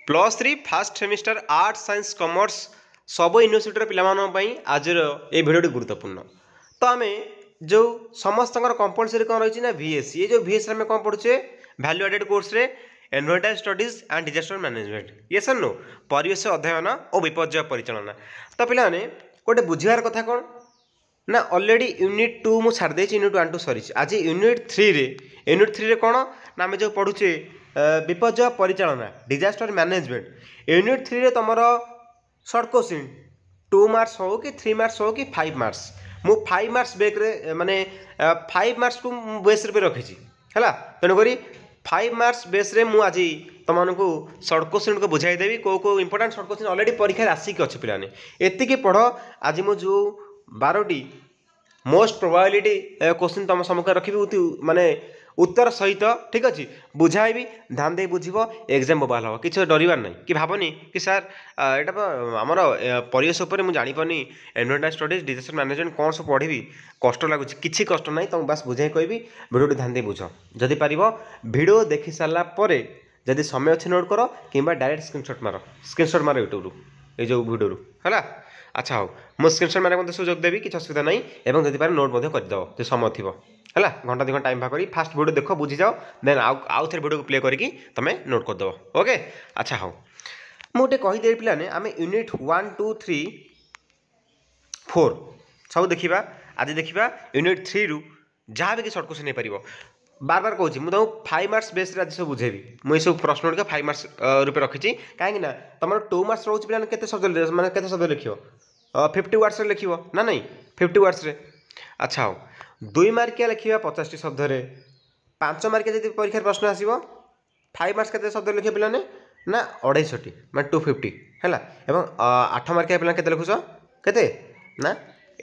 +3 fast semester arts science commerce सब university पिलामानों आज ये भिडियो गुरुत्वपूर्ण। तो आम जो समस्त कंपलसरी कौन रही ना VSC, ये जो VSC में कौन पढ़ुचे वैल्यू एडेड कोर्स रे environmental studies and disaster management, ये सर नो परिवेश अध्ययन और विपर्य परिचालना। तो पे गोटे बुझार कथा कौन ना ऑलरेडी यूनिट 2 मुझे छाड़ देती, यूनिट 1 2 सरी आज यूनिट 3 रे कौन ना आम जो पढ़ुचे विपर्य परिचालना डिजास्टर मैनेजमेंट। यूनिट 3 रे तुमर सर्ट क्वेश्चन 2 मार्क्स हो कि 3 मार्क्स हो कि 5 मार्क्स, मु 5 मार्क्स बेक रे माने 5 मार्क्स को बेस रे रखी है। तेणुक 5 मार्क्स बेस रे मु आज तुमको सर्ट क्वेश्चन को बुझाई देवी को इंपोर्टेंट सर्ट क्वेश्चन ऑलरेडी परीक्षा आसिक अच्छे पाने एतिकी पढ़। आज मुझे 12टी मोस्ट प्रोबाबिलिटी क्वेश्चन तुम सम्मुख रखी माने उत्तर सहित, ठीक अच्छे बुझाइबी, ध्यान दे बुझब, एग्जाम बोबाल हम कि डरबार ना कि भावनी कि सार यहाँ आमर परिवेश उपर मुझे जापानी एनवायरमेंटल स्टडीज डिजास्टर मैनेजमेंट कौन सब पढ़ी कष्ट लगुच, किसी कष्ट ना तुम बस बुझाई कहबी भिडियो ध्यान दे बुझ। जदि पार भिडियो देखी सारापर जदि समय अच्छे नोट कर कि डायरेक्ट स्क्रीनशॉट मार यूट्यूब ये जो भिडियो है। अच्छा हाँ मुझे स्क्रीनशॉट मारे मत सुजोग देवी कि असुविधा नहीं, और जब पारे नोट करदेव जो समय थी है घंटा 2 घंटा टाइम भाग करी फास्ट वीडियो देख बुझी जाओ, देन आउ थे वीडियो को प्ले करके तुम नोट करदेव। ओके अच्छा हाँ मुझे कहीदे पे आम यूनिट 1 2 3 4 सब देखा। आज देखा यूनिट 3 रु जहाँ भी सर्ट क्वेश्चन हो पार बार बार कहूँ मुझे 5 मार्क्स बेस आज सब बुझेबी मुझे सब प्रश्न गुड़िक 5 मार्क्स रूप रखी कहीं तुम 2 मार्क्स रोच पे के शब्द मैंने के शब्द लिख 50 वर्ड्स लिख ना नहीं 50 वर्ड्स रे। अच्छा हाँ 2 मार्किया लिखा 50टी शब्द रे, 5 मार्किया जब परीक्षा प्रश्न आसो 5 मार्क्स के शब्द लिखे पे ना 250 मैं 250 है। 8 मार्किया पे के लिखुच के ना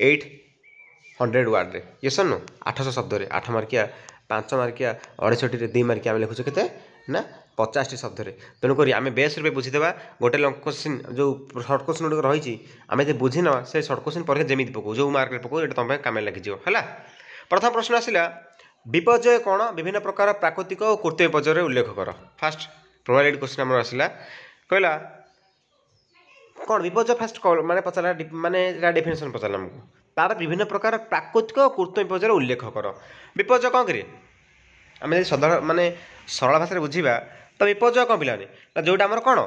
800 वर्ड रे, ये सर नो 800 शब्द रे 8 मार्किया 5 मार्किया 250 2 मार्किया आम लिखुचे के ना 50टी शब्द रे। तेणुक आम बेस रूप बुझीदेवा गोटे लंग क्वेश्चन जो सर्ट क्वेश्चन गुड़िक रही आम जो बुझी ना से सर्ट क्वेश्चन परीक्षा जमी पकौ जो मार्क पकौ ये तुम कम लगे है। प्रथम प्रश्न आसला विपर्य कौन विभिन्न प्रकार प्राकृतिक और कृत्रिम विपर्य उल्लेख कर। फास्ट प्रोबाबिलिटी क्वेश्चन आम आसला कहला कौन विपर्य फास्ट माने पचारा माने डेफिनेशन पचारा आमको तार विभिन्न प्रकार प्राकृतिक और कृत्रिम विपर्य उल्लेख कर। विपर्य कौन करे आम साधारण माने सरल भाषा बुझा तो विपर्य कौन पिलाने ना जोटा आम कौन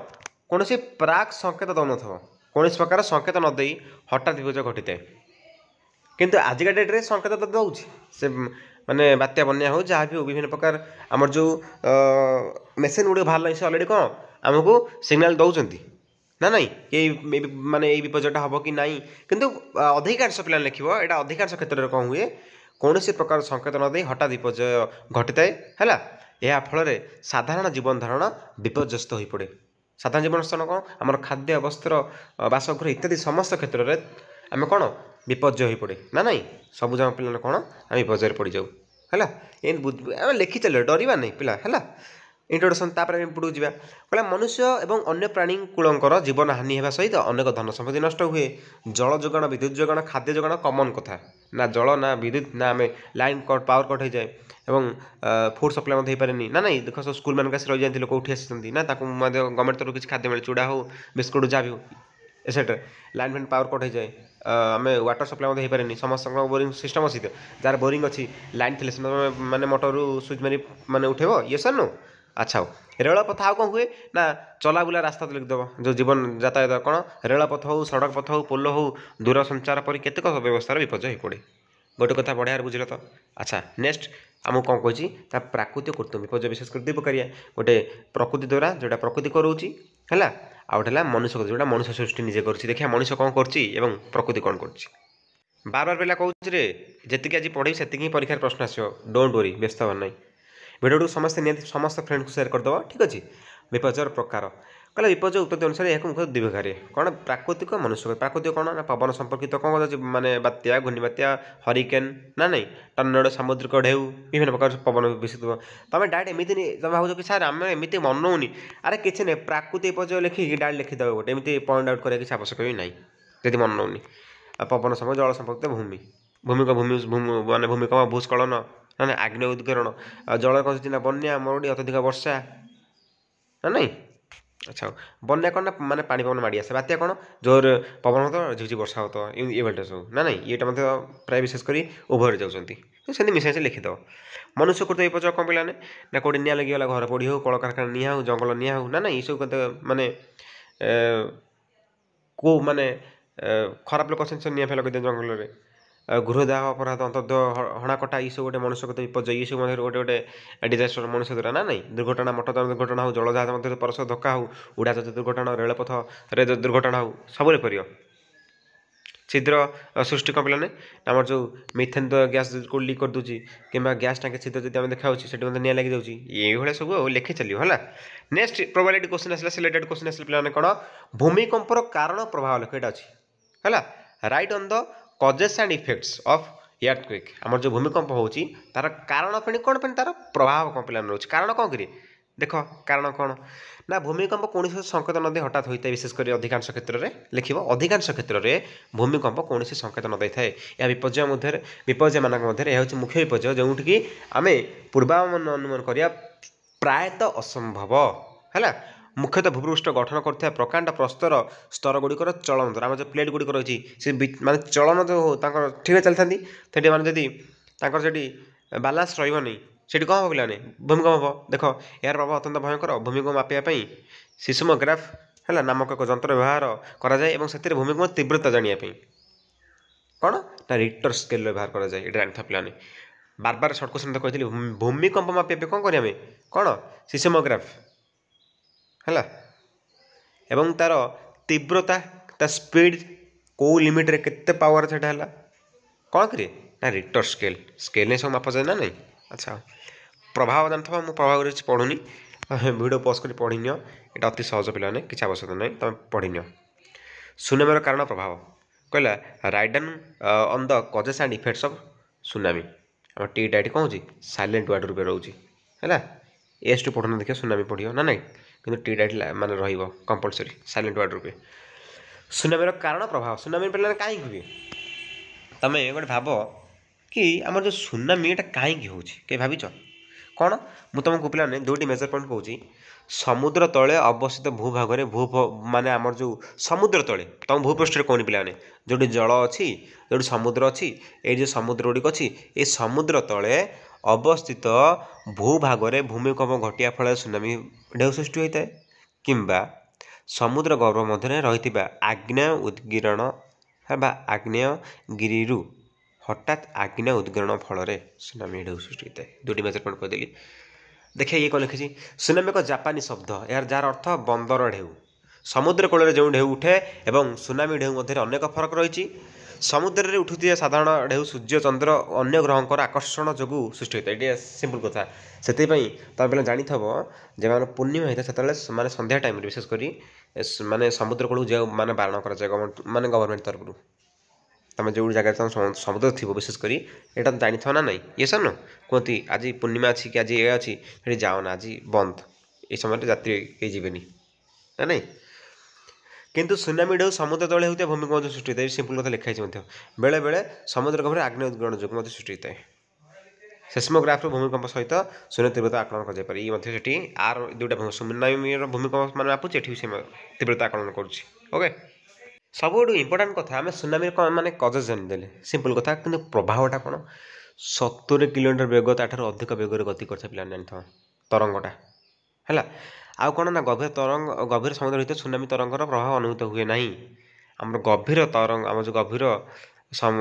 कौन प्राक संकेत दौन थ कौन प्रकार संकेत नदे हठात विपर्य घटी थाए, किंतु आजिका डेट रे संकेत तो दौर से माने बात्या बन्या हो जहाँ भी विभिन्न प्रकार आमर जो मेसीन गुड़ बाहर से अलरेडी कौन आमको सिग्नाल दौरान ना नहीं ये माने ये विपर्यटा हम कि नहीं, किंतु अधिकांश पिला लिख यहाँ अधिकांश क्षेत्र में कौन हुए कौन प्रकार संकेत नदे हठात विपर्य घटी थाए है। यह फल साधारण जीवन धारण विपर्यस्त हो पड़े। साधारण जीवन स्थान कौन आमर खाद्य वस्त्र बासगृह इत्यादि समस्त क्षेत्र में आम कौन विपर्य हो पड़े ना नहीं सब जगह पे कौन आम विपर्य पड़ जाऊ है। ये लिखी चल डरवा नहीं पिला है। इंट्रोडक्शन तापर पड़ू जा कहला मनुष्य एवं अन्य प्राणी कूलंकर जीवन हानि होगा सहित अनेक धन संपत्ति नष्ट हुए। जल जोगाण विद्युत जोगाण खाद्य जोगाण कमन कथा ना जल ना विद्युत ना आम लाइन कट पावर कट हो जाए एवं फूड सप्लाई हो पारे ना नहीं देख सब स्कूल मान रही जाते लोक उठी आसी ना गवर्नमेंट तरफ किसी खाद्य मिले चूड़ा हो बिस्कुट जहाँ भी हो etcetera line fan power cut हो जाए आम वाटर सप्लाई हो पारे समस्त बोरिंग सिस्टम अच्छी जार बोरिंग अच्छी लाइन थे मैंने मोटर स्विच मारी मैंने उठेब ये सर नो। अच्छा हो रेलपथ आउ कौन हुए ना चलाबुला रास्ता तो लिखिदेव जो जीवन यातायात कौन रेलपथ हो सड़क पथ हो पोल हो दूर संचार पर केतेक व्यवस्थार विपर्य हो पड़े गोटे कथा बढ़िया बुझल तो। अच्छा नेक्स्ट आमको कौन कही प्राकृतिक कृत्रिम विपर्य विशेष कर प्रकार गोटे प्रकृति द्वारा जोटा प्रकृति करोची है आ गए मनुष्य जोटा मनुष्य सृष्टि निजे कर देखिए मनुष्य कौन कर प्रकृति कौन कर बार बार पे कहूँ जी आज पढ़े से परीक्षा प्रश्न आसो डोंट वरी व्यस्त हर ना भिडियो समस्त नियंत्रित समस्त फ्रेंड को शेयर करदेव ठीक अच्छे। विपर्य प्रकार कहला विपर्य उत्पत्ति अनुसार यह मुख्य दुई भाग कौन प्राकृतिक मनुष्य प्राकृतिक कौन ना पवन संपर्कित कौन कौन माने बात्या घूर्णिबात्या हरिकेन ना नहीं टर्नेडो सामुद्रिक ढेउ विभिन्न प्रकार पवन विषय तुम डायरेक्ट एमती नहीं तुम भाव कि सार आम एमती मनौनी अरे किसी नहीं प्राकृतिक विपर्य लिखिकी डायरेक्ट लिखिदेव गोटे एमती पॉइंट आउट करा किसी आवश्यक भी ना जब मनौनी पवन संपर्क जल संपर्कित भूमि भूमिक भूमि माने भूमिकंप भूस्खलन ना आग्नेय उद्गीरण जल कौन बन्या मरुड़ी अत्यधिक वर्षा ना नहीं अच्छा बन्या कौन ना माने पानी पवन माड़ी आसे बात्या कौन जोर पवन हो तो झिझि वर्षा हो तो ये भल्टा सब ना नहीं ये प्राय विशेष कर उभर जाऊँगी तो सेमती मिसाई लिखिद मनुष्य कृत विपର୍ଯ୍य कौन पे ना कौटे निआ लगिगला घर पोड़ी हो कल कारखाना निआ हो जंगल निआ हो ना ये सब माने को माने खराब लोक अछन निआ फे लगे जंगल में गृहदाह अपराध अंतर्देह हणाकटा ये सब गोटे मनुष्यगत विपर्य ये सब गोटे गोटे डिजास्टर मनुष्य द्वारा ना नहीं दुर्घटना मोटर दुर्घटना हो जलजहाज मध्य परस्पर धक्का हो उड़ाजाहाज दुर्घटना रेलपथ दुर्घटना हो सब कर छिद्र सृष्टि कम पे आम जो मिथेन गैस को लीक कर दूसरी कि गैस टाँगे छिद्र जब आम देखा नि लगी जाऊँगी ये सब लिखी चलो है नेक्स्ट प्रोबेबिलिटी क्वेश्चन आसला सिलेक्टेड क्वेश्चन आसला पे कौन भूमिकंपर कारण प्रभाव लिख यहाँ अच्छी है right on the causes and effects of earthquake आमर जो भूमिकंप होची तार कारण पे कौन पे तार प्रभाव कौन पे रोचे कारण कौन करिए देख कारण कौन ना भूमिकंप कौन संकेत नदी हठात होता है विशेषकर अधिकांश क्षेत्र में लिखिब अधिकांश क्षेत्र में भूमिकंप कौन संकेत न देता है यह विपर्य मान मध्य मुख्य विपर्य जोटि आम पूर्वानुमान अनुमान करवा प्रायतः असंभव है मुख्यतः भूपृष्ठ गठन कर प्रकांड प्रस्तर स्तर गुड़िकर चलन द्वारा आम जो प्लेट गुड़िक रही माने चलन जो ठीक चलती से माने बालान्स रही से कौन हम पे भूमिकंप हम देख यार प्रभाव अत्यंत भयंकर भूमिकंप मापियापी सिस्मोग्राफ है नामक एक जंत्र व्यवहार कराए से भूमिकंप तीव्रता जानापी कौन ना रिक्टर स्केल व्यवहार कराए ये जानी पे बार बार सर्ट क्वेश्चन कही भूमिकंप मापिया कौन करें कौन सिस्मोग्राफ है एवं तार तीव्रता ता स्पीड कौ लिमिट रे केते पावर से कौन करे ना रिक्टर स्केल स्केल नहीं सब माप जाए ना नहीं अच्छा प्रभाव जानता मुझे प्रभाव पढ़ुनी वीडियो पॉज कर पढ़ी नियो यहाँ अति सहज पे किसी आवश्यकता नहीं तुम पढ़ी नियो सुनामीर कारण प्रभाव कहला ridden on the causes and effects of tsunami आम टी डाइट कौन हो साइलेंट वार्ड रूप रोचे है एस टू पढ़ना देखिए सुनामी पढ़ियो ना नहीं कि टी डाइट मान रंपलसरी साइलेंट वार्ड रूपे सुनामीर कारण प्रभाव सुनामी पे कहीं हुए तुम गोटे भाव कि आम जो सुनामी ये कहीं हो भाच कौन मुझे तुमको पे दुईटी मेजर पॉइंट कहूँ समुद्र तले अवस्थित भूभाग माने आमर जो समुद्र तले तुम भूपृष्ठ कौन पे जो जल अच्छी जो समुद्र अच्छी ये जो समुद्र गुड़िक अच्छी ये समुद्र तले अवस्थित भूभाग में भूमिकंप घटिया फल सुनामी ढेउ सृष्टि होता है किंबा समुद्र गर्भ मध्य रही आग्नेय उद्गीरण है आग्नेयगिरी हठात आग्नेय उद्गीरण फल सुनामी ढेउ सृष्टि होता है दुटी मेजर पॉइंट कहदेली देखिए ये कौन लिखी सुनामी एक जापानी शब्द यार जार अर्थ बंदर ढेउ समुद्र कूल जो ढेउ उठे और सुनामी ढेउ मध्य अनेक फरक रही समुद्र में उठुवा साधारण ढेउ सूर्य चंद्र अन्य ग्रहंकर आकर्षण जो सृष्टि होता है ये सिंपल कथा से तुम पे जानी जब पूर्णिमा होता है से माने संध्या टाइम विशेषकर माने समुद्र कूल जो माने बारण कर माने गवर्नमेंट तरफ तुम जो जगह तुम समुद्र थी विशेषकर यहाँ जानी था ना नहीं ये सब न कहती आज पूर्णिमा अच्छी कि आज ये अच्छी ये जाओ ना आज बंद ये समय यात्री कहीं जीवेनि ना नहीं किंतु सुनामी ढेउ समुद्र तले होता भूमिकंप सृष्टि होता है सिंपल कथा लिखाई बेले बेले समुद्र गभीर आग्नेय उद्गीरण जो सृष्टि होता है सेस्मोग्राफ भूमिकंप सहित शून्य तीव्रता आकलन कर ये आर दुटा सुनामी भूमिकंप मान मापुचे तीव्रता आकलन करोके सब इंपोर्टाट कथा आम सुनामी माने कजेस जानीदे सिंपल कथा कि प्रभावटा कौन 70 किलोमीटर बेग ताठ अधिक बेगर गति कर जानी था तरंगटा है आउ कौन ना गभीर तरंग गभीर समुद्र हित सुनामी तरंगर प्रभाव अनुभूत हुए ना आम गभीर तरंग आम जो गभीर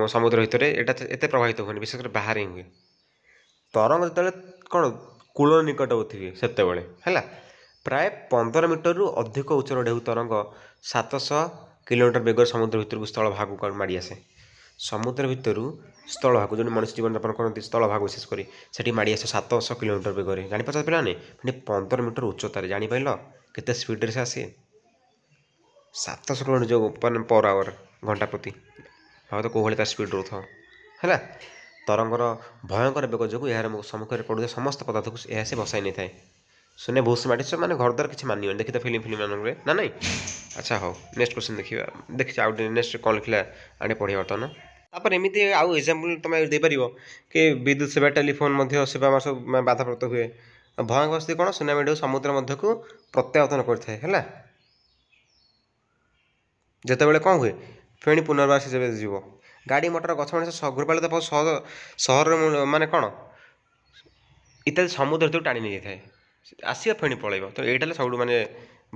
समुद्र हित एत प्रभावित हुए विशेषकर बाहर ही हुए तरंग जो कौन कूल निकटवर्ती से है प्राय 15 मीटर रु अधिक उच्चर ढेउ तरंग 700 किलोमीटर बेगर समुद्र भितर स्थल भाग को माड़ी आसे समुद्र भितर स्थल भाग जो मनुष्य जीवन यापन करते स्थल भाग विशेषकर से माड़ी आसे 700 किलोमीटर बेगर जापार पे 15 मीटर उच्चतार जापार के स्पीड से आसे 700 किलोमीटर जो पर आवर घंटा प्रति भाव तो कौ भाई तार स्पीड रोथ है तरंगर भयंकर बेग जो यार सम्मुखें पड़ुवा समस्त पदार्थ को यह से बसाई नहीं था सुने भूस माटी सब मैंने घर द्वार किसी मानी देखी तो फिल्म मानक ना नहीं अच्छा हाँ नेक्स्ट क्वेश्चन देखिए देखिए आउ नेक्स्ट कौन लिखला आने पढ़िया बर्तमान तापर एमती आउ एग्जांपल तुम देपर कि विद्युत सेवा टेलीफोन सेवा सब बाधाप्राप्त हुए ଭୟଙ୍କର ସ୍ଥିତି କ'ଣ ସୁନାମି ଢେଉ ସମୁଦ୍ର ମଧ୍ୟକୁ ପ୍ରତ୍ୟାବର୍ତ୍ତନ କରିଥାଏ ହେଲା। ଯେତେବେଳେ କ'ଣ ହୁଏ ଫେଣି ପୁନର୍ବାର ସେ ଯେବେ ଯିବ ଗାଡ଼ି ମଟର ଗଛ ମଣିଷ ଗୃହପାଳିତ ପଶୁ ସହରରେ ମାନେ କ'ଣ ଇତ୍ୟାଦି ସମୁଦ୍ର ଭିତରୁ ଟାଣି ନେଇଯାଇଥାଏ ଆସିବ ଫେଣି ପଳେଇବ। ତ ଏଇଟା ହେଲେ ସବୁଠୁ ମାନେ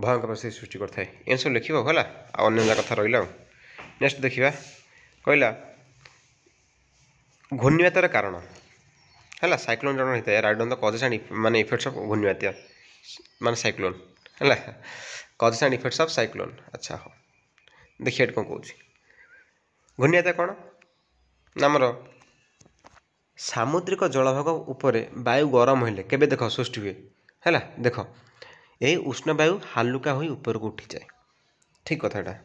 ଭୟଙ୍କର ପରିସ୍ଥିତି ସୃଷ୍ଟି କରିଥାଏ। ଏମିତି ସବୁ ଲେଖିବ ହେଲା। ଆଉ ଅନ୍ୟ କଥା ରହିଲା ଆଉ ନେକ୍ସଟ ଦେଖିବା କହିଲା ଘୂର୍ଣ୍ଣିବାତ୍ୟାର କାରଣ ହେଲା। ସାଇକ୍ଲୋନ୍ ଜଣ ହେଇଥାଏ right on the causes and ମାନେ ଇଫେକ୍ଟସ୍ ଅଫ୍ ଘୂର୍ଣ୍ଣିବାତ୍ୟା ମାନେ ସାଇକ୍ଲୋନ୍ ହେଲା। Causes and effects of cyclone. ଆଚ୍ଛା ହଉ ଦେଖିବା ଏଠି କ'ଣ କହୁଛି। ଘୂର୍ଣ୍ଣିବାତ୍ୟା କ'ଣ ନା ଆମର ସାମୁଦ୍ରିକ ଜଳଭାଗ ଉପରେ ବାୟୁ ଗରମ ହେଲେ କେବେ ଦେଖ ସୃଷ୍ଟି ହୁଏ ହେଲା। ଦେଖ ଏହି ଉଷ୍ଣ ବାୟୁ ହାଲୁକା ହୋଇ ଉପରକୁ ଉଠିଯାଏ। ଠିକ୍ କଥା ଏଇଟା।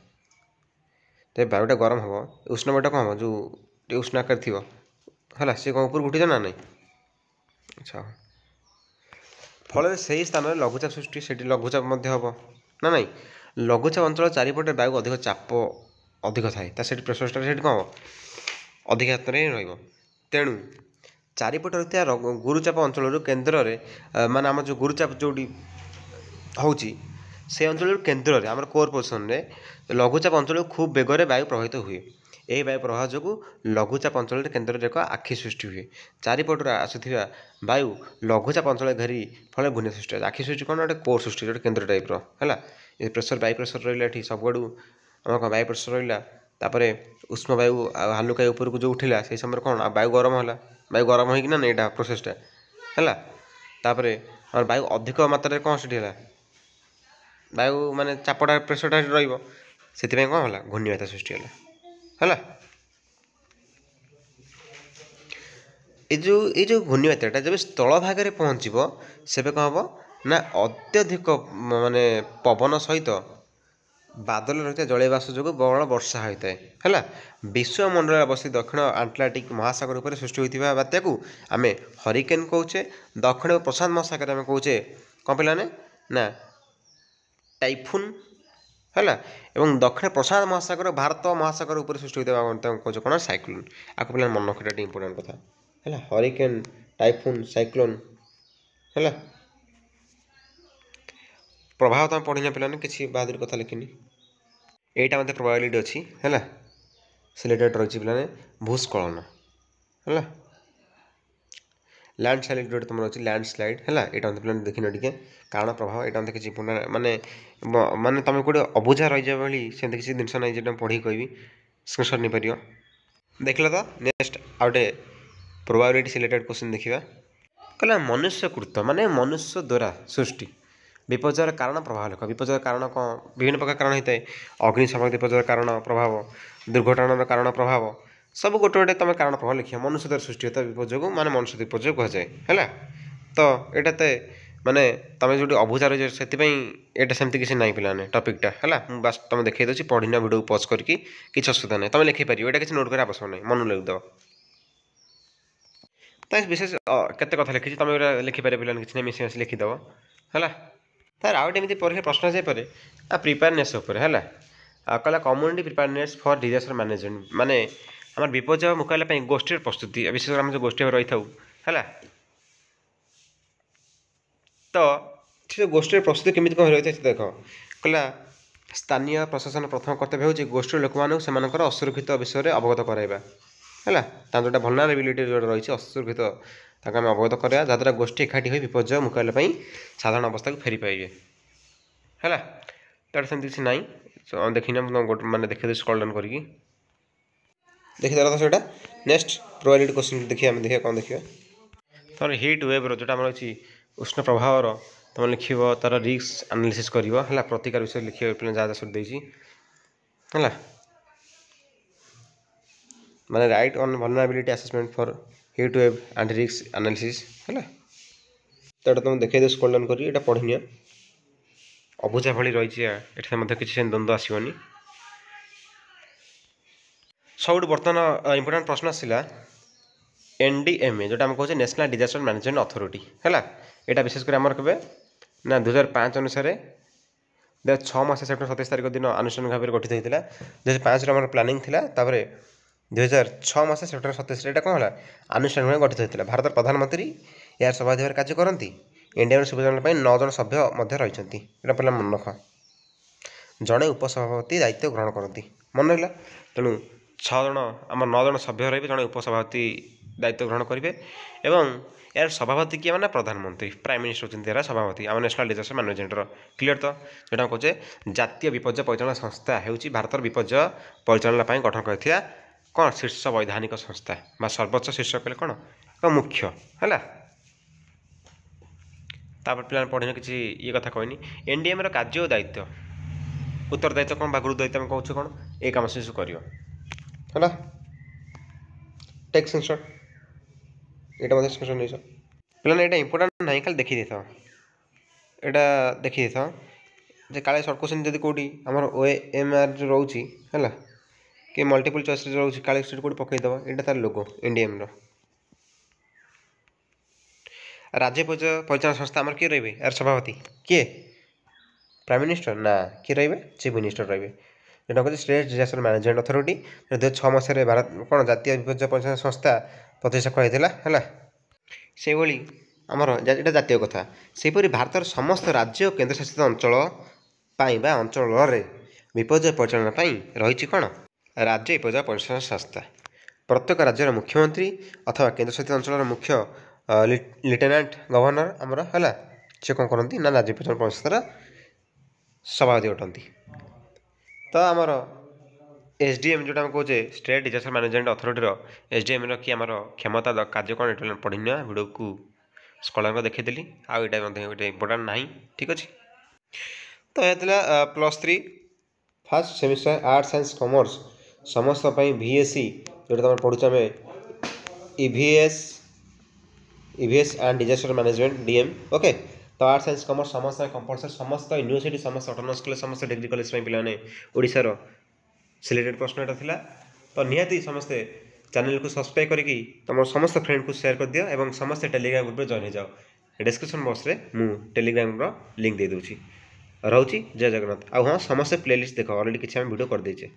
ତେବେ ବାୟୁଟା ଗରମ ହେବ ଉଷ୍ଣ ବାୟୁଟା କ'ଣ ହେବ ଯେଉଁ ଟିକେ ଉଷ୍ଣ ଆକାର ଥିବ ହେଲା ସେ କ'ଣ ଉପରକୁ ଉଠିଯାଏ ନା ନାହିଁ। ଆଚ୍ଛା ଫଳରେ ସେହି ସ୍ଥାନରେ ଲଘୁଚାପ ସୃଷ୍ଟି ସେଠି ଲଘୁଚାପ ମଧ୍ୟ ହେବ ନା ନାହିଁ। ଲଘୁଚାପ ଅଞ୍ଚଳ ଚାରିପଟେ ବାୟୁ ଅଧିକ ଚାପ ଅଧିକ ଥାଏ ତା ସେଠି ପ୍ରେସରଟା ସେଠି କ'ଣ ହେବ ଅଧିକ ହାତରେ ହିଁ ରହିବ। ତେଣୁ ଚାରିପଟେ ରହିଥିବା ଗୁରୁଚାପ ଅଞ୍ଚଳରୁ କେନ୍ଦ୍ରରେ ମାନେ ଆମର ଯେଉଁ ଗୁରୁଚାପ ଯେଉଁଠି ହେଉଛି ସେ ଅଞ୍ଚଳରୁ କେନ୍ଦ୍ରରେ ଆମର କୋର୍ ପୋଜିସନରେ ଲଘୁଚାପ ଅଞ୍ଚଳକୁ ଖୁବ୍ ବେଗରେ ବାୟୁ ପ୍ରବାହିତ ହୁଏ। ଏହି ବାୟୁ ପ୍ରବାହ ଯୋଗୁଁ ଲଘୁଚାପ ଅଞ୍ଚଳରେ କେନ୍ଦ୍ରରେ ଏକ ଆଖି ସୃଷ୍ଟି ହୁଏ। ଚାରିପଟରୁ ଆସୁଥିବା ବାୟୁ ଲଘୁଚାପ ଅଞ୍ଚଳ ଘେରି ଫଳରେ ଘୂର୍ଣ୍ଣି ସୃଷ୍ଟି ହୁଏ। ଆଖି ସୃଷ୍ଟି କ'ଣ ଗୋଟେ କୋର୍ ସୃଷ୍ଟି ଗୋଟେ କେନ୍ଦ୍ର ଟାଇପ୍ର ହେଲା। ଏ ପ୍ରେସର ବାୟୁ ପ୍ରେସର ରହିଲା ଏଠି ସବୁଆଡ଼ୁ ଆମର କ'ଣ ବାୟୁ ପ୍ରେସର ରହିଲା ତାପରେ ଉଷ୍ମ ବାୟୁ ଆଉ ହାଲୁକା ଉପରକୁ ଯେଉଁ ଉଠିଲା ସେଇ ସମୟରେ କ'ଣ ବାୟୁ ଗରମ ହେଲା। ବାୟୁ ଗରମ ହେଇକିନା ନା ଏଇଟା ପ୍ରୋସେସଟା ହେଲା। ତାପରେ ଆମର ବାୟୁ ଅଧିକ ମାତ୍ରାରେ କ'ଣ ସେଠି ହେଲା ବାୟୁ ମାନେ ଚାପଟା ପ୍ରେସରଟା ସେଠି ରହିବ ସେଥିପାଇଁ କ'ଣ ହେଲା ଘୂର୍ଣ୍ଣିବାତ୍ୟା ସୃଷ୍ଟି ହେଲା ହେଲା। ଏଇ ଯେଉଁ ଘୂର୍ଣ୍ଣିବାତ୍ୟାଟା ଯେବେ ସ୍ଥଳ ଭାଗରେ ପହଞ୍ଚିବ ସେବେ କ'ଣ ହେବ ନା ଅତ୍ୟଧିକ ମାନେ ପବନ ସହିତ ବାଦଲ ରହିଥିବା ଜଳୀୟ ବାଷ୍ପ ଯୋଗୁଁ ପ୍ରବଳ ବର୍ଷା ହୋଇଥାଏ ହେଲା। ବିଶ୍ୱମଣ୍ଡଳରେ ଅବସ୍ଥିତ ଦକ୍ଷିଣ ଆଟଲାଣ୍ଟିକ୍ ମହାସାଗର ଉପରେ ସୃଷ୍ଟି ହୋଇଥିବା ବାତ୍ୟାକୁ ଆମେ ହରିକେନ୍ କହୁଛେ। ଦକ୍ଷିଣ ପ୍ରଶାନ୍ତ ମହାସାଗର ଆମେ କହୁଛେ କ'ଣ ପିଲାମାନେ ନା ଟାଇଫୁନ୍ ହେଲା। ଏବଂ ଦକ୍ଷିଣ ପ୍ରଶାନ୍ତ ମହାସାଗର ଭାରତ ମହାସାଗର ଉପରେ ସୃଷ୍ଟି ହୋଇଥିବା ତାଙ୍କୁ କହୁଛେ କ'ଣ ସାଇକ୍ଲୋନ୍। ଆକୁ ପିଲା ମନେ ରଖିବା ଟିକେ ଇମ୍ପୋର୍ଟାଣ୍ଟ କଥା ହେଲା। ହରିକେନ୍ ଟାଇଫୁନ୍ ସାଇକ୍ଲୋନ୍ ହେଲା। ପ୍ରଭାବ ତୁମେ ପଢ଼ିନା ପିଲାମାନେ କିଛି ବାହାଦୁର କଥା ଲେଖିନି। ଏଇଟା ମଧ୍ୟ ପ୍ରୋବାବିଲିଟି ଅଛି ହେଲା। ସିଲେକ୍ଟେଡ଼ ରହିଛି ପିଲାମାନେ ଭୂସ୍ଖଳନ ହେଲା। ଲ୍ୟାଣ୍ଡ ସ୍ଲାଇଡ୍ ଗୋଟେ ତୁମର ଅଛି ଲ୍ୟାଣ୍ଡ ସ୍ଲାଇଡ୍ ହେଲା। ଏଇଟା ମଧ୍ୟ ପିଲାମାନେ ଦେଖିନ ଟିକେ କାରଣ ପ୍ରଭାବ ଏଇଟା ମଧ୍ୟ କିଛି ମାନେ ତୁମେ ଗୋଟେ ଅବୁଝା ରହିଯିବା ଭଳି ସେମିତି କିଛି ଜିନିଷ ନାହିଁ ଯେଟା ପଢ଼ିକି କହିବି ସ୍କ୍ରିନଶଟ୍ ନେଇପାରିବ। ଦେଖିଲ ତ ନେକ୍ସଟ ଆଉ ଗୋଟେ ପ୍ରୋବାବିଲିଟି ସିଲେକ୍ଟେଡ଼ କ୍ୱେଶ୍ଚିନ୍ ଦେଖିବା। କହିଲା ମନୁଷ୍ୟକୃତ ମାନେ ମନୁଷ୍ୟ ଦ୍ୱାରା ସୃଷ୍ଟି ବିପର୍ଯ୍ୟୟର କାରଣ ପ୍ରଭାବ ଲେଖ। ବିପର୍ଯ୍ୟୟର କାରଣ କ'ଣ ବିଭିନ୍ନ ପ୍ରକାର କାରଣ ହୋଇଥାଏ। ଅଗ୍ନିଶମ ବିପର୍ଯ୍ୟୟର କାରଣ ପ୍ରଭାବ ଦୁର୍ଘଟଣାର କାରଣ ପ୍ରଭାବ ସବୁ ଗୋଟେ ଗୋଟେ ତୁମେ କାରଣ ପ୍ରଭାବ ଲେଖିବ। ମନୁଷ୍ୟ ଦ୍ୱାରା ସୃଷ୍ଟି ହୋଇଥିବା ବିପର୍ଯ୍ୟୟକୁ ମାନେ ମନୁଷ୍ୟ ବିପର୍ଯ୍ୟୟ କୁହାଯାଏ ହେଲା। ତ ଏଇଟା ତ ମାନେ ତୁମେ ଯେଉଁଠି ଅବୁଝା ରହିଛ ସେଥିପାଇଁ ଏଇଟା ସେମିତି କିଛି ନାହିଁ ପିଲାମାନେ ଟପିକ୍ଟା ହେଲା। ମୁଁ ବାସ୍ ତୁମେ ଦେଖାଇ ଦେଉଛି ପଢ଼ିନା ଭିଡ଼ିଓକୁ ପଜ୍ କରିକି କିଛି ଅସୁବିଧା ନାହିଁ ତୁମେ ଲେଖିପାରିବ। ଏଇଟା କିଛି ନୋଟ୍ କରିବା ଆବଶ୍ୟକ ନାହିଁ ମନ ଲେଖିଦେବ। ତ ବିଶେଷ କେତେ କଥା ଲେଖିଛି ତୁମେ ଏଇଟା ଲେଖିପାରିବ ପିଲାମାନେ କିଛି ନାହିଁ ମିଶି ମାସି ଲେଖିଦେବ ହେଲା। ତାର ଆଉ ଗୋଟେ ଏମିତି ପରୀକ୍ଷା ପ୍ରଶ୍ନ ଆସିପାରେ ପ୍ରିପାରନେସ୍ ଉପରେ ହେଲା। ଆଉ କହିଲା କମ୍ୟୁନିଟି ପ୍ରିପାରନେସ୍ ଫର୍ ଡିଜାଷ୍ଟର ମ୍ୟାନେଜମେଣ୍ଟ ମାନେ ଆମର ବିପର୍ଯ୍ୟୟ ମୁକାବିଲା ପାଇଁ ଗୋଷ୍ଠୀର ପ୍ରସ୍ତୁତି ବିଶେଷ କରି ଆମେ ଯେଉଁ ଗୋଷ୍ଠୀ ରହିଥାଉ ହେଲା। ତ ସେ ଗୋଷ୍ଠୀର ପ୍ରସ୍ତୁତି କେମିତି କ'ଣ ରହିଥାଏ ଦେଖ। କହିଲା ସ୍ଥାନୀୟ ପ୍ରଶାସନ ପ୍ରଥମ କର୍ତ୍ତବ୍ୟ ହେଉଛି ଗୋଷ୍ଠୀର ଲୋକମାନଙ୍କୁ ସେମାନଙ୍କର ଅସୁରକ୍ଷିତ ବିଷୟରେ ଅବଗତ କରାଇବା ହେଲା। ତାଙ୍କର ଯେଉଁଟା ଭଲନେରାବିଲିଟି ଯେଉଁଟା ରହିଛି ଅସୁରକ୍ଷିତ ତାଙ୍କୁ ଆମେ ଅବଗତ କରିବା ଯାହାଦ୍ୱାରା ଗୋଷ୍ଠୀ ଏକାଠି ହୋଇ ବିପର୍ଯ୍ୟୟ ମୁକାବିଲା ପାଇଁ ସାଧାରଣ ଅବସ୍ଥାକୁ ଫେରି ପାଇବେ ହେଲା। ତାର ସେମିତି କିଛି ନାହିଁ ଦେଖିନା ମୁଁ ଗୋଟେ ମାନେ ଦେଖିଦେବି ସ୍କ୍ରଲ୍ ଡାଉନ୍ କରିକି ଦେଖିଦେଲା ତ ସେଇଟା। ନେକ୍ସଟ ପ୍ରୋବାବିଲିଟି କ୍ୱେଶ୍ଚିନ୍ ଦେଖିବା ଆମେ ଦେଖିବା କ'ଣ ଦେଖିବା। ତାର ହିଟ୍ ୱେଭ୍ର ଯେଉଁଟା ଆମର ଅଛି ଉଷ୍ଣ ପ୍ରଭାବର ତୁମେ ଲେଖିବ ତାର ରିସ୍କ ଆନାଲିସିସ୍ କରିବ ହେଲା। ପ୍ରତିକାର ବିଷୟରେ ଲେଖିବ ପିଲା ଯାହା ଯାହା ଦେଇଛି ହେଲା। ମାନେ right on vulnerability assessment for heat wave and risk analysis ହେଲା। ତ ଏଇଟା ତୁମେ ଦେଖାଇ ଦେବ ସ୍କ୍ରଲ୍ ଡାଉନ୍ କରିକି ଏଇଟା ପଢ଼ିନିଅ ଅବୁଝା ଭଳି ରହିଛି ଏଠାରେ ମଧ୍ୟ କିଛି ସେମିତି ଦ୍ୱନ୍ଦ୍ୱ ଆସିବନି। ସବୁଠୁ ବର୍ତ୍ତମାନ ଇମ୍ପୋର୍ଟାଣ୍ଟ ପ୍ରଶ୍ନ ଆସିଲା NDMA ଯେଉଁଟା ଆମେ କହୁଛେ ନ୍ୟାସନାଲ୍ ଡିଜାଷ୍ଟର ମ୍ୟାନେଜମେଣ୍ଟ ଅଥରିଟି ହେଲା। ଏଇଟା ବିଶେଷ କରି ଆମର କେବେ ନା 2005 ଅନୁସାରେ 2006 ମସିହା ସେପ୍ଟେମ୍ବର 27 ତାରିଖ ଦିନ ଆନୁଷ୍ଠାନିକ ଭାବରେ ଗଠିତ ହୋଇଥିଲା। 2005ରେ ଆମର ପ୍ଲାନିଂ ଥିଲା ତାପରେ 2006 ମସିହା ସେପ୍ଟେମ୍ବର 27ରେ ଏଇଟା କ'ଣ ହେଲା ଆନୁଷ୍ଠାନିକ ଭାବେ ଗଠିତ ହୋଇଥିଲା। ଭାରତର ପ୍ରଧାନମନ୍ତ୍ରୀ ଏହାର ସଭାଧିକାରରେ କାର୍ଯ୍ୟ କରନ୍ତି एनडीएम सुपरिटेडेंट 9 जन सभ्य मध्य रही पे मन रख जड़े उपसभापति दायित्व ग्रहण करती मन रहा तेणु 6 जन आम 9 जन सभ्य रही जड़े उपसभापति दायित्व ग्रहण करेंगे एवं यार सभापति किए मैंने प्रधानमंत्री प्राइम मिनिस्टर होती यार सभापति आम नेशनल डिजास्टर मैनेजमेंट क्लीयर तो जोटा कहे जातीय विपर्य परिचालन संस्था हूँ भारत विपर्य परिचालन गठन कर कौन शीर्ष वैधानिक संस्था बा सर्वोच्च शीर्ष कहले कौन एक मुख्य है पे पढ़ने किसी ये कथा कहनी एनडीएम कार्य और दायित्व उत्तरदायित्व कौन गुरु दायित्व आम कहूँ कौन ये कम से कर टेक्स्ट स्क्रीनशॉट यहाँ स्क्रीनशॉट नहीं पे यहाँ इंपोर्टाट ना खाली देखी था यहाँ देखी था काले सर्ट क्वेश्चन जब कौटी आम OMR जो रोचे है कि मल्टीपल चॉइस रोचे काले सीट कौट पकईदेव यहाँ तार लोगो एनडीएम राज्य परिचालन संस्था आम किए रे यार सभापति किए प्राइम मिनिस्टर ना किए रे चीफ मिनिस्टर रे जोटा कहते स्टेट डिजास्टर मैनेजमेंट अथॉरिटी 2006 मसीह भारत कौन जातीय विपर्य परिचालन संस्था प्रतिष्ठा कराइला है से आमर यहाँ जातीय कथा सेपरी भारतर समस्त राज्य और केन्द्रशासित अंचल अंचल विपर्य परिचालन रही कौन राज्य विपर्य परिचालन संस्था प्रत्येक राज्यर मुख्यमंत्री अथवा केन्द्रशासित अंचल मुख्य लेफ्टिनेंट गवर्नर आमर है सी कौन करती ना राज्य परिचालन परिषदर सभापति अटंती तो आमर एसडीएम जोटा कहे state disaster management authority SDM कि आमर क्षमता कार्य कौन पढ़नी वीडियो को स्कॉलर देखीदेली आईटा इंपोर्टाट ना ठीक अच्छे तो यह +3 first semester arts science commerce समस्त VSC जोटा पढ़ुचे आम EVS and disaster management DM okay तो आर्ट्स साइंस कॉमर्स समस्त कंपलसरी समस्त यूनिवर्सिटी समस्त ऑटोनोमस कॉलेज समस्त डिग्री कॉलेज पे ओडिशार सिलेक्टेड प्रश्न यहाँ था तो निहाती समस्ते चैनल को सब्सक्राइब करके तुम समस्त फ्रेंड को शेयर कर दियो एवं समस्त टेलीग्राम ग्रुप में जॉइन हो जाओ डिस्क्रिप्शन बॉक्स रे मु टेलीग्राम लिंक दे दूची रोची जय जगन्नाथ आ हाँ समस्त प्लेलिस्ट देख ऑलरेडी किसी वीडियो कर देचे।